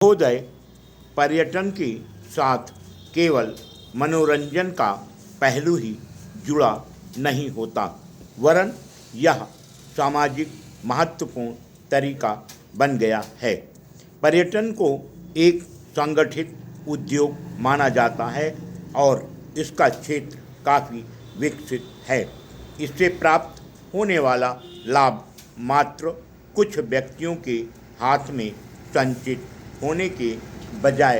महोदय, पर्यटन के साथ केवल मनोरंजन का पहलू ही जुड़ा नहीं होता, वरन यह सामाजिक महत्वपूर्ण तरीका बन गया है। पर्यटन को एक संगठित उद्योग माना जाता है और इसका क्षेत्र काफ़ी विकसित है। इससे प्राप्त होने वाला लाभ मात्र कुछ व्यक्तियों के हाथ में संचित होने के बजाय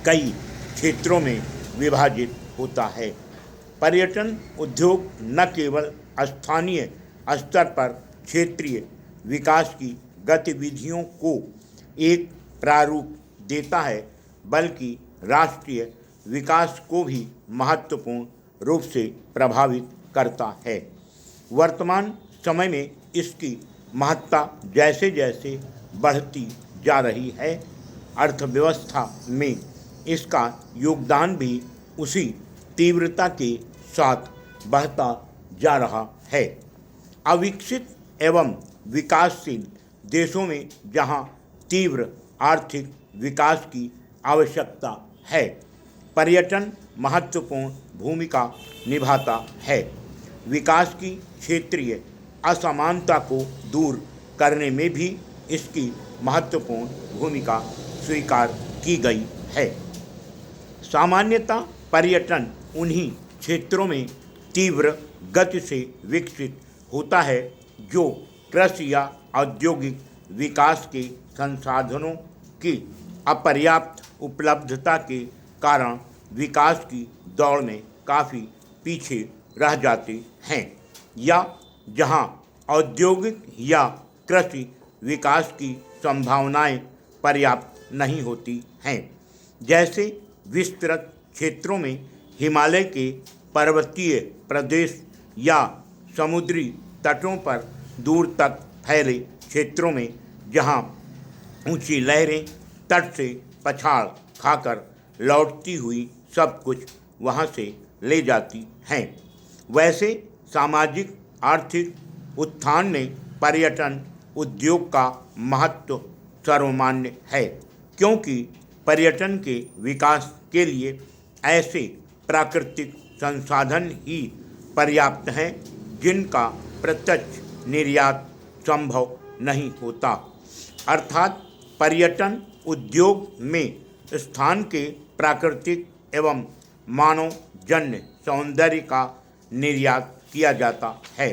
कई क्षेत्रों में विभाजित होता है। पर्यटन उद्योग न केवल स्थानीय स्तर पर क्षेत्रीय विकास की गतिविधियों को एक प्रारूप देता है, बल्कि राष्ट्रीय विकास को भी महत्वपूर्ण रूप से प्रभावित करता है। वर्तमान समय में इसकी महत्ता जैसे जैसे बढ़ती जा रही है, अर्थव्यवस्था में इसका योगदान भी उसी तीव्रता के साथ बढ़ता जा रहा है। अविकसित एवं विकासशील देशों में जहां तीव्र आर्थिक विकास की आवश्यकता है, पर्यटन महत्वपूर्ण भूमिका निभाता है। विकास की क्षेत्रीय असमानता को दूर करने में भी इसकी महत्वपूर्ण भूमिका स्वीकार की गई है। सामान्यतः पर्यटन उन्हीं क्षेत्रों में तीव्र गति से विकसित होता है जो कृषि या औद्योगिक विकास के संसाधनों की अपर्याप्त उपलब्धता के कारण विकास की दौड़ में काफ़ी पीछे रह जाते हैं, या जहां औद्योगिक या कृषि विकास की संभावनाएं पर्याप्त नहीं होती हैं। जैसे विस्तृत क्षेत्रों में हिमालय के पर्वतीय प्रदेश या समुद्री तटों पर दूर तक फैले क्षेत्रों में जहां ऊंची लहरें तट से पछाड़ खाकर लौटती हुई सब कुछ वहां से ले जाती हैं। वैसे सामाजिक आर्थिक उत्थान में पर्यटन उद्योग का महत्व सर्वमान्य है, क्योंकि पर्यटन के विकास के लिए ऐसे प्राकृतिक संसाधन ही पर्याप्त हैं जिनका प्रत्यक्ष निर्यात संभव नहीं होता। अर्थात पर्यटन उद्योग में स्थान के प्राकृतिक एवं मानवजन्य सौंदर्य का निर्यात किया जाता है।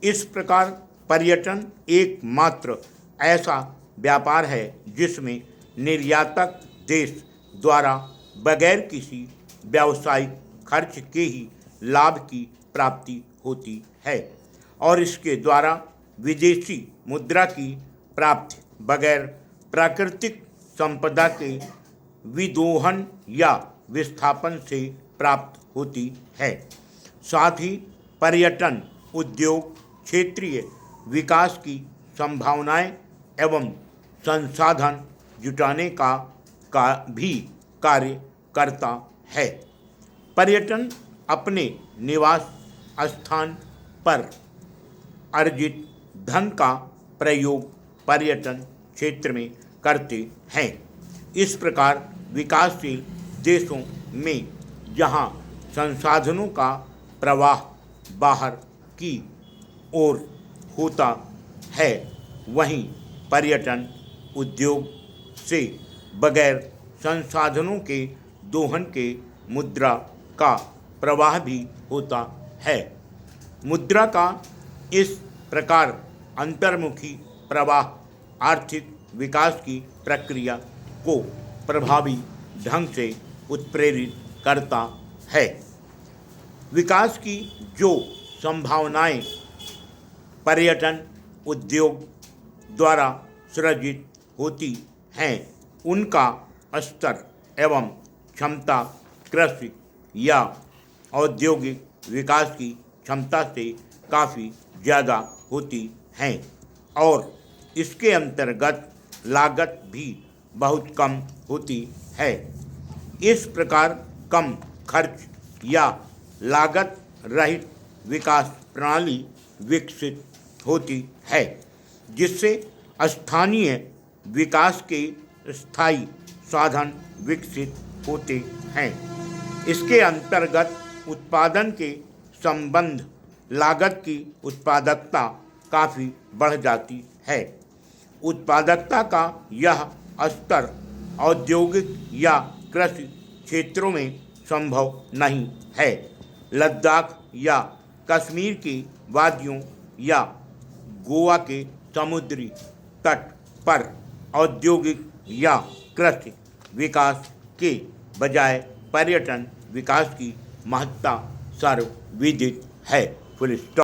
इस प्रकार पर्यटन एकमात्र ऐसा व्यापार है जिसमें निर्यातक देश द्वारा बगैर किसी व्यावसायिक खर्च के ही लाभ की प्राप्ति होती है और इसके द्वारा विदेशी मुद्रा की प्राप्ति बगैर प्राकृतिक संपदा के विदोहन या विस्थापन से प्राप्त होती है। साथ ही पर्यटन उद्योग क्षेत्रीय विकास की संभावनाएं एवं संसाधन जुटाने का भी कार्य करता है। पर्यटन अपने निवास स्थान पर अर्जित धन का प्रयोग पर्यटन क्षेत्र में करते हैं। इस प्रकार विकासशील देशों में जहां संसाधनों का प्रवाह बाहर की ओर होता है, वहीं पर्यटन उद्योग से बगैर संसाधनों के दोहन के मुद्रा का प्रवाह भी होता है। मुद्रा का इस प्रकार अंतर्मुखी प्रवाह आर्थिक विकास की प्रक्रिया को प्रभावी ढंग से उत्प्रेरित करता है। विकास की जो संभावनाएं पर्यटन उद्योग द्वारा सृजित होती हैं, उनका स्तर एवं क्षमता कृषि या औद्योगिक विकास की क्षमता से काफ़ी ज़्यादा होती हैं और इसके अंतर्गत लागत भी बहुत कम होती है। इस प्रकार कम खर्च या लागत रहित विकास प्रणाली विकसित होती है, जिससे स्थानीय विकास के स्थायी साधन विकसित होते हैं। इसके अंतर्गत उत्पादन के संबंध लागत की उत्पादकता काफ़ी बढ़ जाती है। उत्पादकता का यह स्तर औद्योगिक या कृषि क्षेत्रों में संभव नहीं है। लद्दाख या कश्मीर की वादियों या गोवा के समुद्री तट पर औद्योगिक या कृषि विकास के बजाय पर्यटन विकास की महत्ता सर्वविदित है। Full stop.